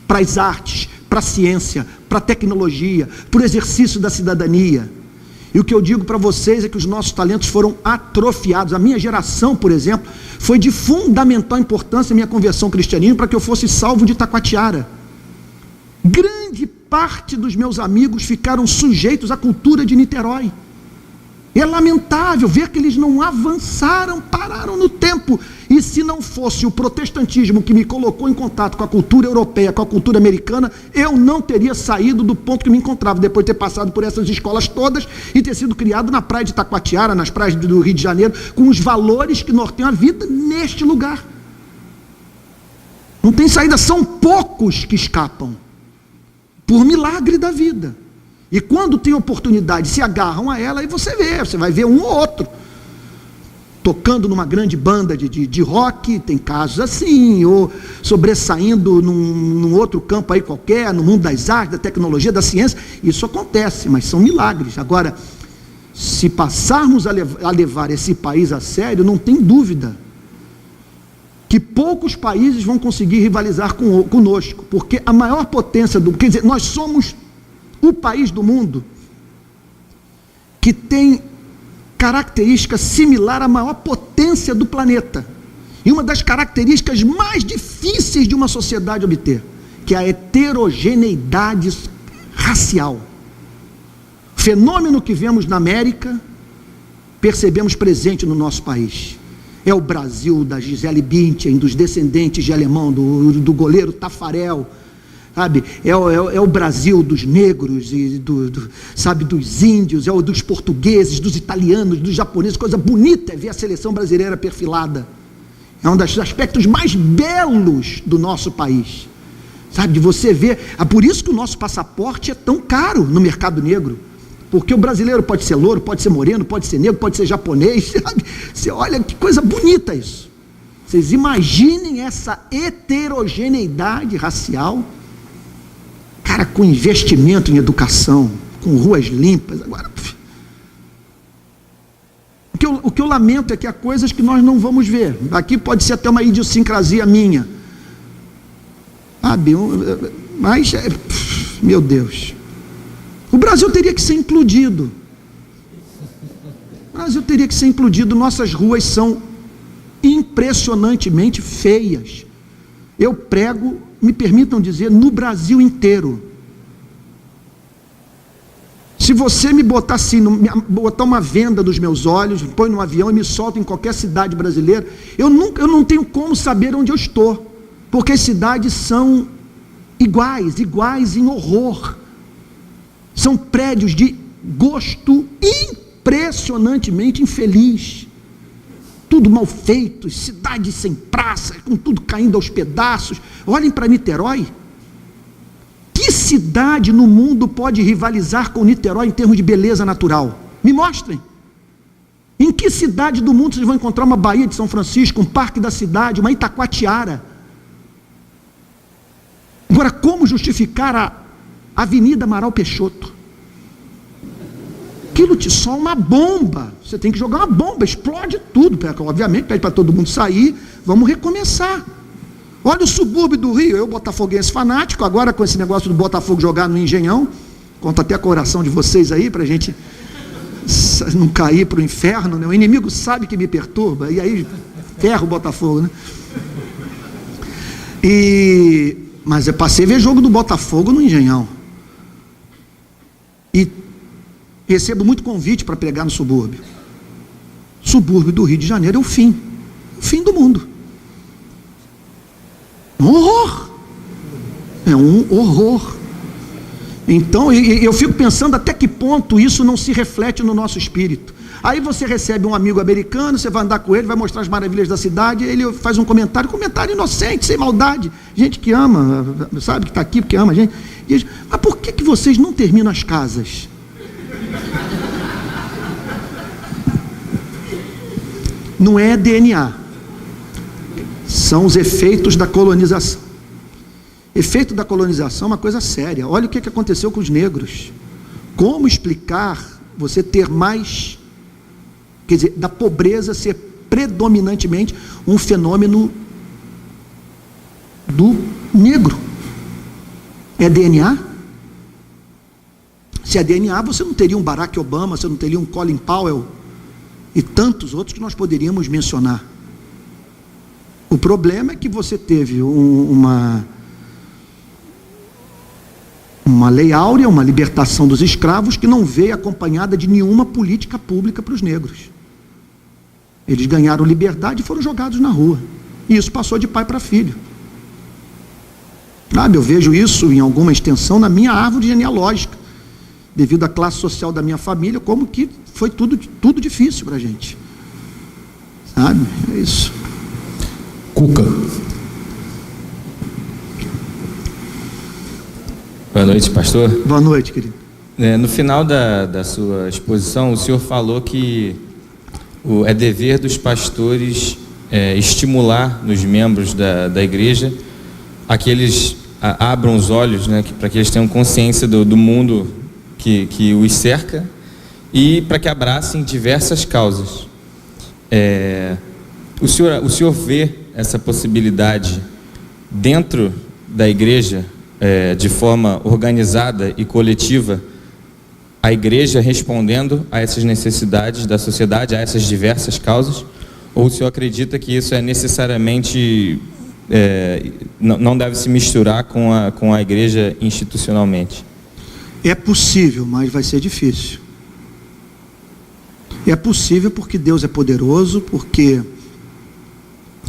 para as artes, para a ciência, para a tecnologia, para o exercício da cidadania. E o que eu digo para vocês é que os nossos talentos foram atrofiados. A minha geração, por exemplo, foi de fundamental importância a minha conversão ao cristianismo para que eu fosse salvo de Taquatiara. Grande parte dos meus amigos ficaram sujeitos à cultura de Niterói. É lamentável ver que eles não avançaram, pararam no tempo. E se não fosse o protestantismo que me colocou em contato com a cultura europeia, com a cultura americana, eu não teria saído do ponto que me encontrava, depois de ter passado por essas escolas todas e ter sido criado na praia de Taquatiara, nas praias do Rio de Janeiro, com os valores que norteiam a vida neste lugar. Não tem saída, são poucos que escapam, por milagre da vida. E quando tem oportunidade, se agarram a ela, aí você vai ver um ou outro tocando numa grande banda de rock, tem casos assim, ou sobressaindo num outro campo aí qualquer, no mundo das artes, da tecnologia, da ciência. Isso acontece, mas são milagres. Agora, se passarmos a levar esse país a sério, não tem dúvida que poucos países vão conseguir rivalizar conosco, porque a maior potência quer dizer, nós somos o país do mundo que tem característica similar à maior potência do planeta, e uma das características mais difíceis de uma sociedade obter, que é a heterogeneidade racial. Fenômeno que vemos na América, percebemos presente no nosso país. É o Brasil da Gisele Bündchen, dos descendentes de alemão, do goleiro Tafarel, sabe? É o Brasil dos negros, e sabe, dos índios, é o dos portugueses, dos italianos, dos japoneses. Coisa bonita é ver a seleção brasileira perfilada. É um dos aspectos mais belos do nosso país, sabe, de você ver. Por isso que o nosso passaporte é tão caro no mercado negro, porque o brasileiro pode ser louro, pode ser moreno, pode ser negro, pode ser japonês, sabe? Você olha que coisa bonita isso. Vocês imaginem essa heterogeneidade racial, cara, com investimento em educação, com ruas limpas. Agora, o que eu lamento é que há coisas que nós não vamos ver. Aqui pode ser até uma idiosincrasia minha, sabe? Mas, meu Deus, o Brasil teria que ser implodido. O Brasil teria que ser implodido. Nossas ruas são impressionantemente feias. Eu prego, me permitam dizer, no Brasil inteiro. Se você me botar assim, botar uma venda nos meus olhos, põe num avião e me solta em qualquer cidade brasileira, eu não tenho como saber onde eu estou, porque as cidades são iguais em horror. São prédios de gosto impressionantemente infeliz, tudo mal feito, cidades sem praça, com tudo caindo aos pedaços. Olhem para Niterói. Que cidade no mundo pode rivalizar com Niterói em termos de beleza natural? Me mostrem. Em que cidade do mundo vocês vão encontrar uma Baía de São Francisco, um Parque da Cidade, uma Itacoatiara? Agora, como justificar a Avenida Amaral Peixoto? Aquilo só uma bomba. Você tem que jogar uma bomba, explode tudo. Obviamente, pede para todo mundo sair, vamos recomeçar. Olha o subúrbio do Rio, eu botafoguense fanático, agora com esse negócio do Botafogo jogar no Engenhão, conta até com a oração de vocês aí, para a gente não cair para o inferno, né? O inimigo sabe que me perturba, e aí ferra o Botafogo, né? Mas eu passei a ver jogo do Botafogo no Engenhão, e recebo muito convite para pregar no subúrbio. Subúrbio do Rio de Janeiro é o fim do mundo. Um horror, é um horror. Então eu fico pensando até que ponto isso não se reflete no nosso espírito. Aí você recebe um amigo americano, você vai andar com ele, vai mostrar as maravilhas da cidade, ele faz um comentário inocente, sem maldade, gente que ama, sabe, que está aqui porque ama a gente, diz: mas por que vocês não terminam as casas? Não é DNA, são os efeitos da colonização. Efeito da colonização é uma coisa séria. Olha o que aconteceu com os negros. Como explicar você ter mais, quer dizer, da pobreza ser predominantemente um fenômeno do negro? É DNA? Se é DNA, você não teria um Barack Obama, você não teria um Colin Powell e tantos outros que nós poderíamos mencionar. O problema é que você teve uma lei áurea, uma libertação dos escravos que não veio acompanhada de nenhuma política pública para os negros. Eles ganharam liberdade e foram jogados na rua. E isso passou de pai para filho. Sabe, eu vejo isso em alguma extensão na minha árvore genealógica, devido à classe social da minha família, como que foi tudo difícil para a gente. Sabe, é isso. Cuca. Boa noite, pastor. Boa noite, querido. No final da sua exposição, o senhor falou que é dever dos pastores estimular nos membros da igreja a que eles abram os olhos, né, para que eles tenham consciência do mundo que os cerca e para que abracem diversas causas. O senhor vê essa possibilidade dentro da igreja, de forma organizada e coletiva, a igreja respondendo a essas necessidades da sociedade, a essas diversas causas? Ou o senhor acredita que isso é necessariamente, não deve se misturar com a igreja institucionalmente? É possível, mas vai ser difícil. É possível porque Deus é poderoso, porque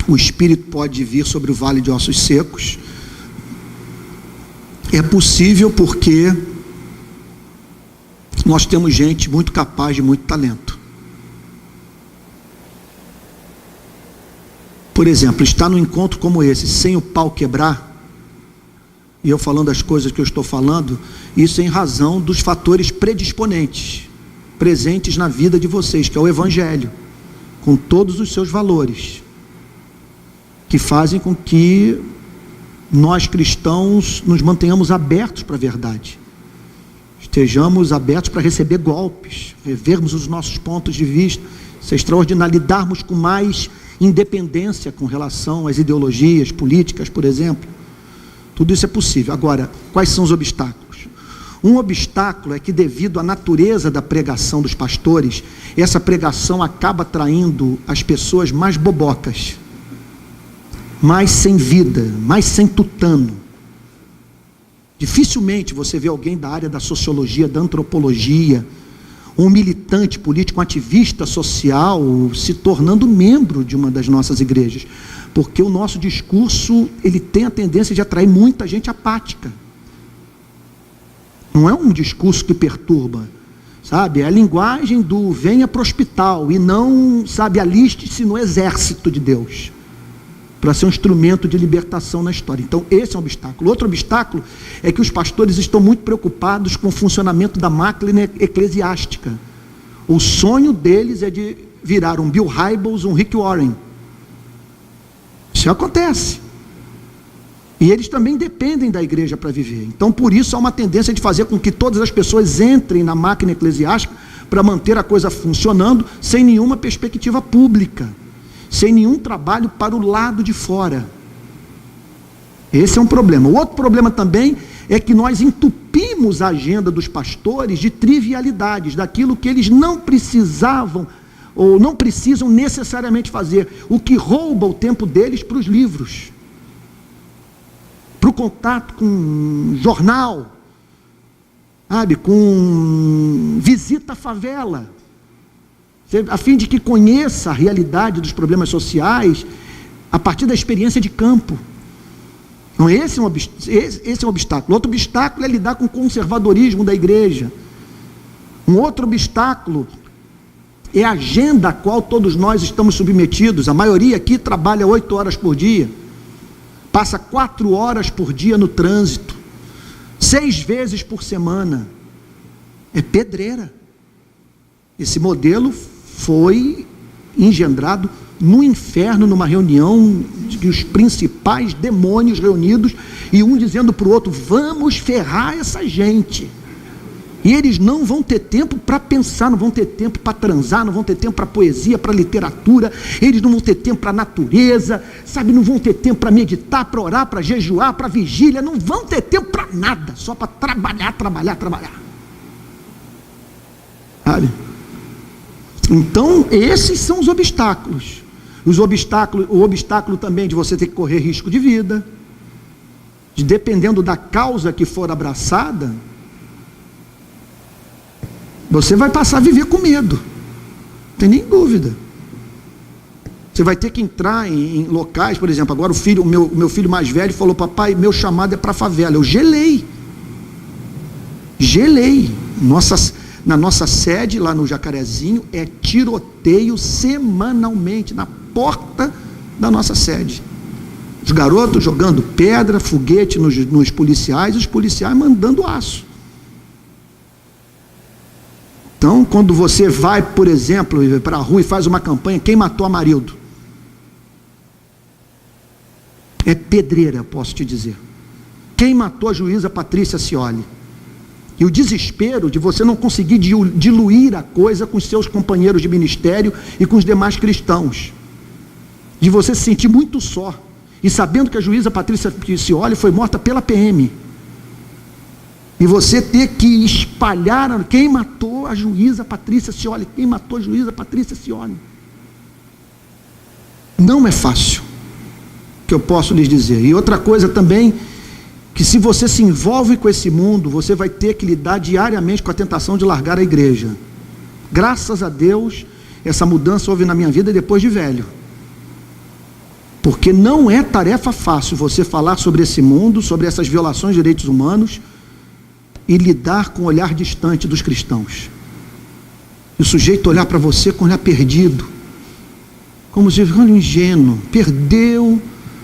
o Espírito pode vir sobre o vale de ossos secos. É possível porque nós temos gente muito capaz, de muito talento. Por exemplo, estar num encontro como esse, sem o pau quebrar, e eu falando as coisas que eu estou falando, isso em razão dos fatores predisponentes, presentes na vida de vocês, que é o Evangelho, com todos os seus valores, que fazem com que nós cristãos nos mantenhamos abertos para a verdade, estejamos abertos para receber golpes, revermos os nossos pontos de vista. Isso é extraordinário, lidarmos com mais independência com relação às ideologias políticas, por exemplo. Tudo isso é possível. Agora, quais são os obstáculos? Um obstáculo é que, devido à natureza da pregação dos pastores, essa pregação acaba atraindo as pessoas mais bobocas, mais sem vida, mais sem tutano. Dificilmente você vê alguém da área da sociologia, da antropologia, um militante político, um ativista social, se tornando membro de uma das nossas igrejas, porque o nosso discurso, ele tem a tendência de atrair muita gente apática. Não é um discurso que perturba, sabe? É a linguagem do venha para o hospital e não, sabe, aliste-se no exército de Deus, para ser um instrumento de libertação na história. Então esse é um obstáculo. Outro obstáculo é que os pastores estão muito preocupados com o funcionamento da máquina eclesiástica. O sonho deles é de virar um Bill Hybels, um Rick Warren. Isso acontece. E eles também dependem da igreja para viver. Então por isso há uma tendência de fazer com que todas as pessoas entrem na máquina eclesiástica para manter a coisa funcionando sem nenhuma perspectiva pública, sem nenhum trabalho para o lado de fora. Esse é um problema. O outro problema também é que nós entupimos a agenda dos pastores de trivialidades, daquilo que eles não precisavam ou não precisam necessariamente fazer, o que rouba o tempo deles para os livros, para o contato com jornal, sabe, com visita à favela, a fim de que conheça a realidade dos problemas sociais a partir da experiência de campo. Então esse é um obstáculo. Outro obstáculo é lidar com o conservadorismo da igreja. Um outro obstáculo é a agenda a qual todos nós estamos submetidos. A maioria aqui trabalha 8 horas por dia, passa 4 horas por dia no trânsito, 6 vezes por semana. É pedreira. Esse modelo foi engendrado no inferno, numa reunião de os principais demônios reunidos, e um dizendo para o outro: vamos ferrar essa gente. E eles não vão ter tempo para pensar, não vão ter tempo para transar, não vão ter tempo para poesia, para literatura, eles não vão ter tempo para a natureza, sabe? Não vão ter tempo para meditar, para orar, para jejuar, para vigília, não vão ter tempo para nada, só para trabalhar. Sabe? Então, esses são os obstáculos. O obstáculo também de você ter que correr risco de vida, de dependendo da causa que for abraçada, você vai passar a viver com medo, não tem nem dúvida. Você vai ter que entrar em locais, por exemplo, agora o meu filho mais velho falou: papai, meu chamado é para a favela. Eu gelei. Na nossa sede, lá no Jacarezinho, é tiroteio semanalmente, na porta da nossa sede. Os garotos jogando pedra, foguete nos policiais, os policiais mandando aço. Então, quando você vai, por exemplo, para a rua e faz uma campanha, quem matou Amarildo? É pedreira, posso te dizer. Quem matou a juíza Patrícia Scioli? E o desespero de você não conseguir diluir a coisa com os seus companheiros de ministério e com os demais cristãos. De você se sentir muito só. E sabendo que a juíza Patrícia Scioli foi morta pela PM. E você ter que espalhar quem matou a juíza Patrícia Scioli, quem matou a juíza Patrícia Scioli. Não é fácil, que eu posso lhes dizer. E outra coisa também, que se você se envolve com esse mundo, você vai ter que lidar diariamente com a tentação de largar a igreja. Graças a Deus, essa mudança houve na minha vida depois de velho. Porque não é tarefa fácil você falar sobre esse mundo, sobre essas violações de direitos humanos, e lidar com o olhar distante dos cristãos. E o sujeito olhar para você com o olhar perdido, como se fosse ingênuo, perdeu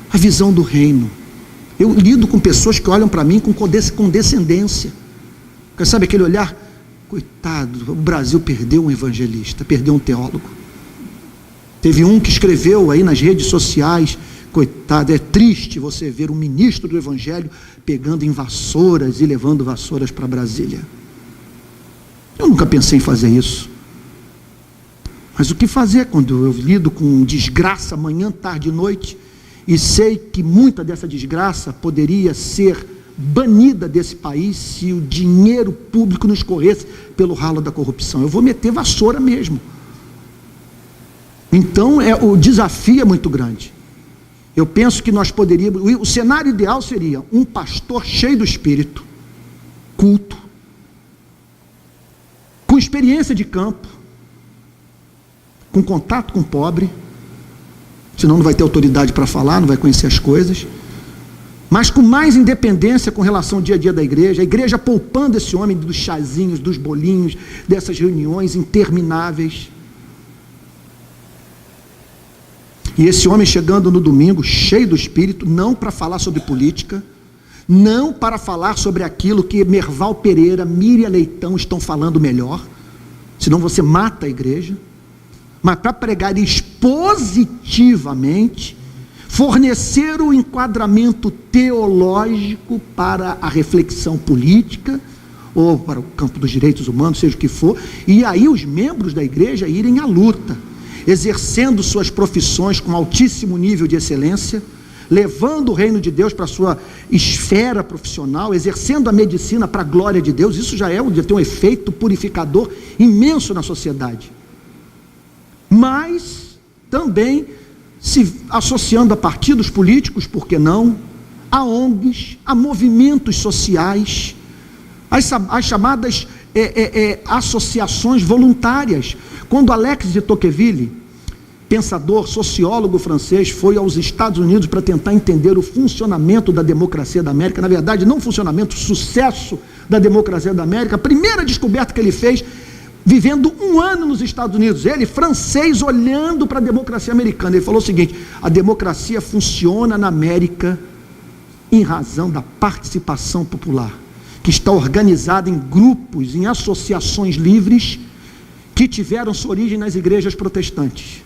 a visão do reino. Eu lido com pessoas que olham para mim com condescendência. Sabe aquele olhar? Coitado, o Brasil perdeu um evangelista, perdeu um teólogo. Teve um que escreveu aí nas redes sociais: coitado, é triste você ver um ministro do evangelho pegando em vassouras e levando vassouras para Brasília. Eu nunca pensei em fazer isso. Mas o que fazer quando eu lido com desgraça manhã, tarde e noite, e sei que muita dessa desgraça poderia ser banida desse país se o dinheiro público não escorresse pelo ralo da corrupção? Eu vou meter vassoura mesmo. Então o desafio é muito grande. Eu penso que nós poderíamos, o cenário ideal seria um pastor cheio do Espírito, culto, com experiência de campo, com contato com o pobre, senão não vai ter autoridade para falar, não vai conhecer as coisas, mas com mais independência com relação ao dia a dia da igreja, a igreja poupando esse homem dos chazinhos, dos bolinhos, dessas reuniões intermináveis. E esse homem chegando no domingo, cheio do Espírito, não para falar sobre política, não para falar sobre aquilo que Merval Pereira, Miriam Leitão estão falando melhor, senão você mata a igreja, mas para pregar expositivamente, fornecer o enquadramento teológico para a reflexão política, ou para o campo dos direitos humanos, seja o que for, e aí os membros da igreja irem à luta, exercendo suas profissões com altíssimo nível de excelência, levando o reino de Deus para a sua esfera profissional, exercendo a medicina para a glória de Deus. Isso já tem um efeito purificador imenso na sociedade. Mas também se associando a partidos políticos, por que não, a ONGs, a movimentos sociais, as chamadas associações voluntárias. Quando Alex de Tocqueville, pensador, sociólogo francês, foi aos Estados Unidos para tentar entender o funcionamento da democracia da América, na verdade não o funcionamento, o sucesso da democracia da América, a primeira descoberta que ele fez, vivendo 1 ano nos Estados Unidos, ele francês olhando para a democracia americana, ele falou o seguinte: a democracia funciona na América em razão da participação popular, que está organizada em grupos, em associações livres, que tiveram sua origem nas igrejas protestantes,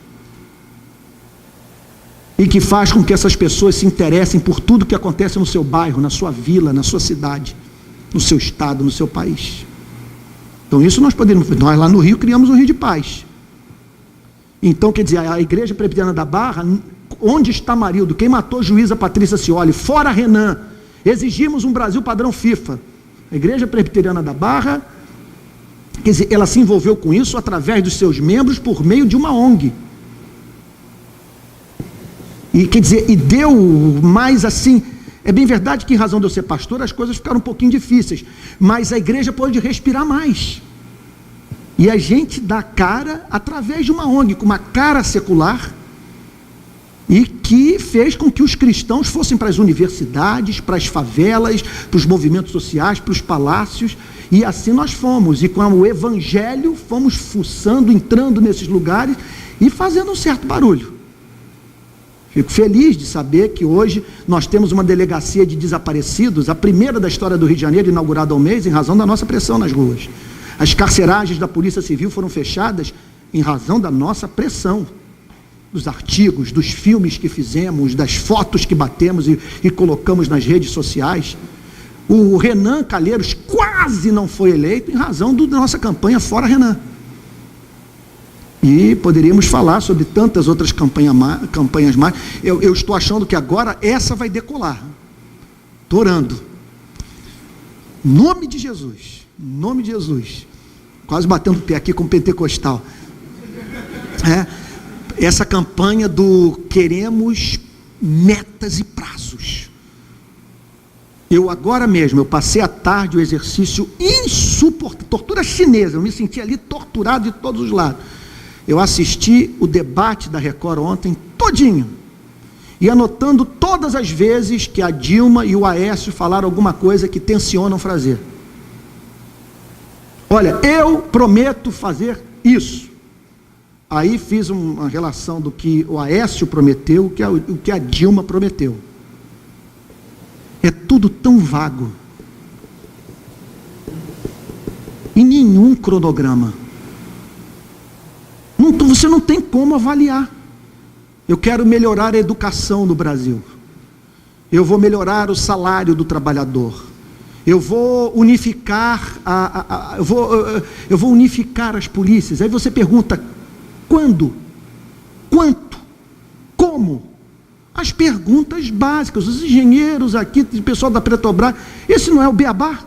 e que faz com que essas pessoas se interessem por tudo que acontece no seu bairro, na sua vila, na sua cidade, no seu estado, no seu país. Então isso nós lá no Rio criamos um Rio de Paz. Então, quer dizer, a Igreja Presbiteriana da Barra, onde está Marildo? Quem matou a juíza Patrícia Cioli? Fora Renan. Exigimos um Brasil padrão FIFA. A Igreja Presbiteriana da Barra, quer dizer, ela se envolveu com isso através dos seus membros por meio de uma ONG. E quer dizer, e deu mais assim. É bem verdade que, em razão de eu ser pastor, as coisas ficaram um pouquinho difíceis, mas a igreja pode respirar mais. E a gente dá cara através de uma ONG, com uma cara secular, e que fez com que os cristãos fossem para as universidades, para as favelas, para os movimentos sociais, para os palácios, e assim nós fomos, e com o evangelho fomos fuçando, entrando nesses lugares e fazendo um certo barulho. Fico feliz de saber que hoje nós temos uma delegacia de desaparecidos, a primeira da história do Rio de Janeiro, inaugurada há um mês, em razão da nossa pressão nas ruas. As carceragens da Polícia Civil foram fechadas em razão da nossa pressão, dos artigos, dos filmes que fizemos, das fotos que batemos e colocamos nas redes sociais. O Renan Calheiros quase não foi eleito em razão da nossa campanha Fora Renan. E poderíamos falar sobre tantas outras campanhas mais. Eu estou achando que agora essa vai decolar. Estou orando. Em nome de Jesus. Em nome de Jesus. Quase batendo o pé aqui com o pentecostal. Essa campanha do queremos metas e prazos. Eu agora mesmo, eu passei a tarde o exercício insuportável, tortura chinesa, eu me senti ali torturado de todos os lados. Eu assisti o debate da Record ontem todinho, e anotando todas as vezes que a Dilma e o Aécio falaram alguma coisa que tensionam fazer. Olha, eu prometo fazer isso. Aí fiz uma relação do que o Aécio prometeu, o que a Dilma prometeu. É tudo tão vago. E nenhum cronograma. Você não tem como avaliar. Eu quero melhorar a educação no Brasil. Eu vou melhorar o salário do trabalhador. Eu vou unificar eu vou unificar as polícias. Aí você pergunta: quando? Quanto? Como? As perguntas básicas. Os engenheiros aqui, o pessoal da Petrobras, esse não é o beabá?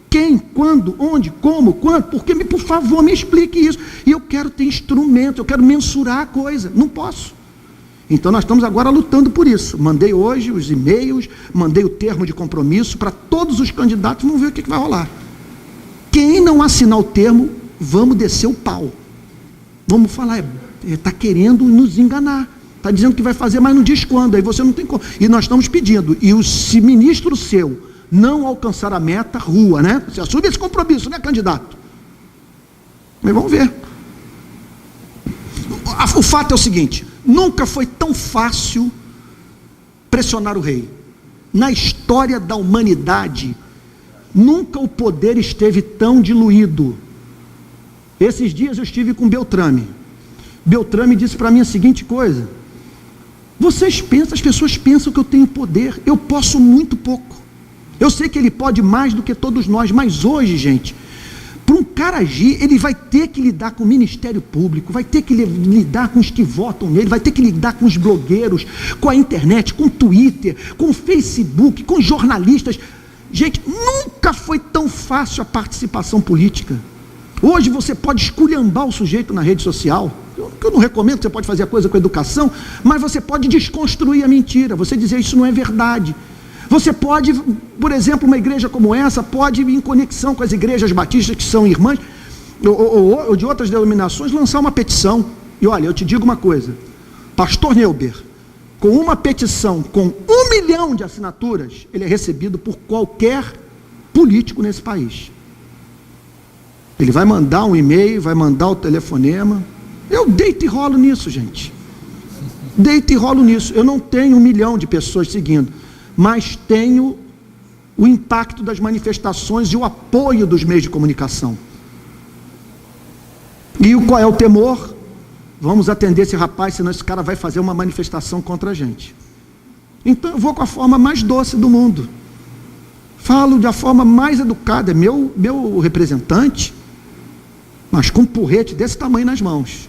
Quem? Quando? Onde? Como? Quanto? Porque, por favor, me explique isso. E eu quero ter instrumento, eu quero mensurar a coisa. Não posso. Então nós estamos agora lutando por isso. Mandei hoje os e-mails, mandei o termo de compromisso para todos os candidatos, vamos ver o que vai rolar. Quem não assinar o termo, vamos descer o pau. Vamos falar, está querendo nos enganar. Está dizendo que vai fazer, mas não diz quando. Aí você não tem como. E nós estamos pedindo. E se ministro seu não alcançar a meta, rua, né? Você assume esse compromisso, né, candidato? Mas vamos ver. O fato é o seguinte: nunca foi tão fácil pressionar o rei. Na história da humanidade, nunca o poder esteve tão diluído. Esses dias eu estive com Beltrame. Beltrame disse para mim a seguinte coisa: as pessoas pensam que eu tenho poder, eu posso muito pouco. Eu sei que ele pode mais do que todos nós, mas hoje, gente, para um cara agir, ele vai ter que lidar com o Ministério Público, vai ter que lidar com os que votam nele, vai ter que lidar com os blogueiros, com a internet, com o Twitter, com o Facebook, com os jornalistas. Gente, nunca foi tão fácil a participação política. Hoje você pode esculhambar o sujeito na rede social. Eu não recomendo que você pode fazer a coisa com educação, mas você pode desconstruir a mentira, você dizer isso não é verdade. Você pode, por exemplo, uma igreja como essa, pode, em conexão com as igrejas batistas que são irmãs, ou de outras denominações, lançar uma petição. E olha, eu te digo uma coisa: pastor Neuber, com uma petição com 1 milhão de assinaturas, ele é recebido por qualquer político nesse país. Ele vai mandar um e-mail, vai mandar o telefonema. Eu deito e rolo nisso, gente. Deito e rolo nisso. Eu não tenho 1 milhão de pessoas seguindo, mas tenho o impacto das manifestações e o apoio dos meios de comunicação. E qual é o temor? Vamos atender esse rapaz, senão esse cara vai fazer uma manifestação contra a gente. Então eu vou com a forma mais doce do mundo. Falo da forma mais educada, é meu representante, mas com um porrete desse tamanho nas mãos,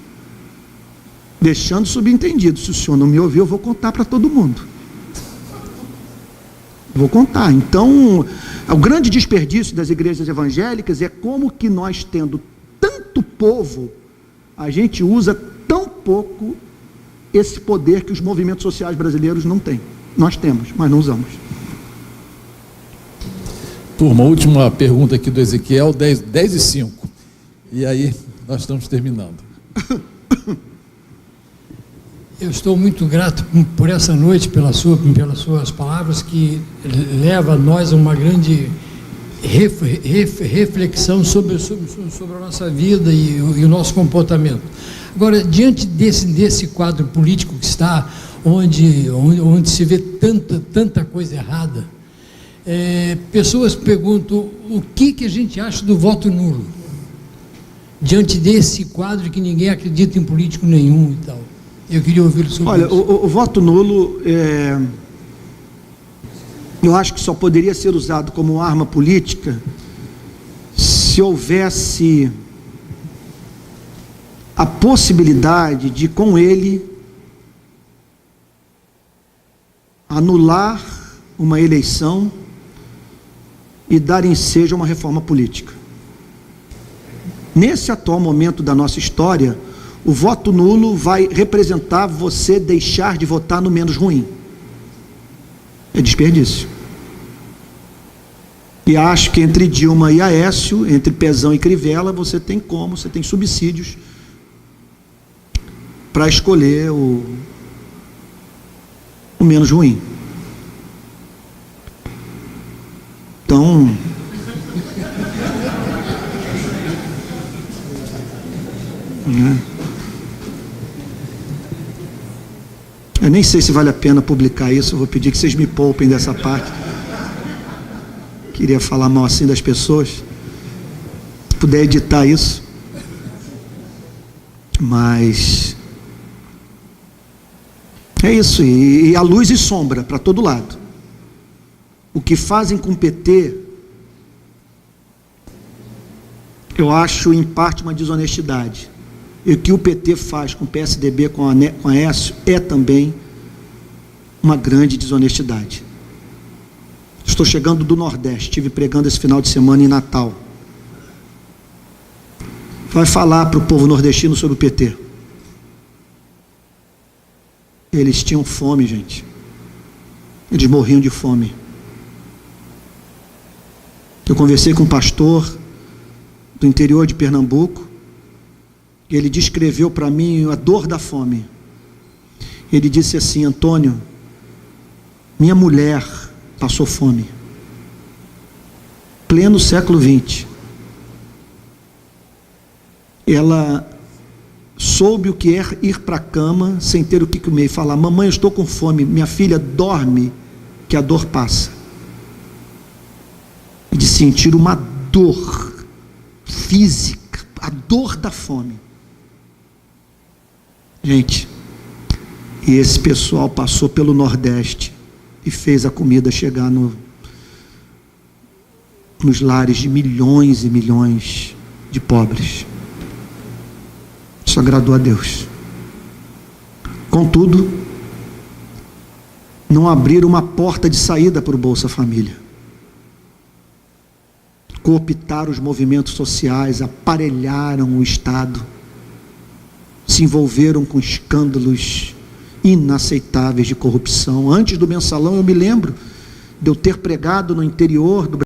deixando subentendido: se o senhor não me ouviu, eu vou contar para todo mundo. Vou contar. Então, o grande desperdício das igrejas evangélicas é como que nós, tendo tanto povo, a gente usa tão pouco esse poder que os movimentos sociais brasileiros não têm. Nós temos, mas não usamos. Turma, última pergunta aqui do Ezequiel, 10:05. E aí, nós estamos terminando. Eu estou muito grato por essa noite, pelas suas palavras, que leva a nós a uma grande reflexão sobre a nossa vida e o nosso comportamento. Agora, diante desse quadro político que está, onde se vê tanta coisa errada, pessoas perguntam o que a gente acha do voto nulo, diante desse quadro que ninguém acredita em político nenhum e tal. Eu queria ouvir sobre isso. Olha, o voto nulo, eu acho que só poderia ser usado como arma política se houvesse a possibilidade de, com ele, anular uma eleição e dar ensejo a uma reforma política. Nesse atual momento da nossa história, o voto nulo vai representar você deixar de votar no menos ruim. É desperdício. E acho que entre Dilma e Aécio, entre Pezão e Crivella, você tem subsídios para escolher o menos ruim. Então, eu nem sei se vale a pena publicar isso, eu vou pedir que vocês me poupem dessa parte. Queria falar mal assim das pessoas, se puder editar isso. Mas é isso, e a luz e sombra para todo lado. O que fazem com o PT, eu acho em parte uma desonestidade. E o que o PT faz com o PSDB, com a Aécio, é também uma grande desonestidade. Estou chegando do Nordeste, estive pregando esse final de semana em Natal. Vai falar para o povo nordestino sobre o PT. Eles tinham fome, gente. Eles morriam de fome. Eu conversei com um pastor do interior de Pernambuco, e ele descreveu para mim a dor da fome. Ele disse assim: Antônio, minha mulher passou fome, pleno século XX. Ela soube o que é ir para a cama sem ter o que comer e falar: mamãe, eu estou com fome. Minha filha, dorme que a dor passa. E de sentir uma dor física, a dor da fome. Gente, e esse pessoal passou pelo Nordeste e fez a comida chegar nos lares de milhões e milhões de pobres. Isso agradou a Deus. Contudo, não abriram uma porta de saída para o Bolsa Família. Cooptaram os movimentos sociais, aparelharam o Estado, se envolveram com escândalos inaceitáveis de corrupção. Antes do mensalão, eu me lembro de eu ter pregado no interior do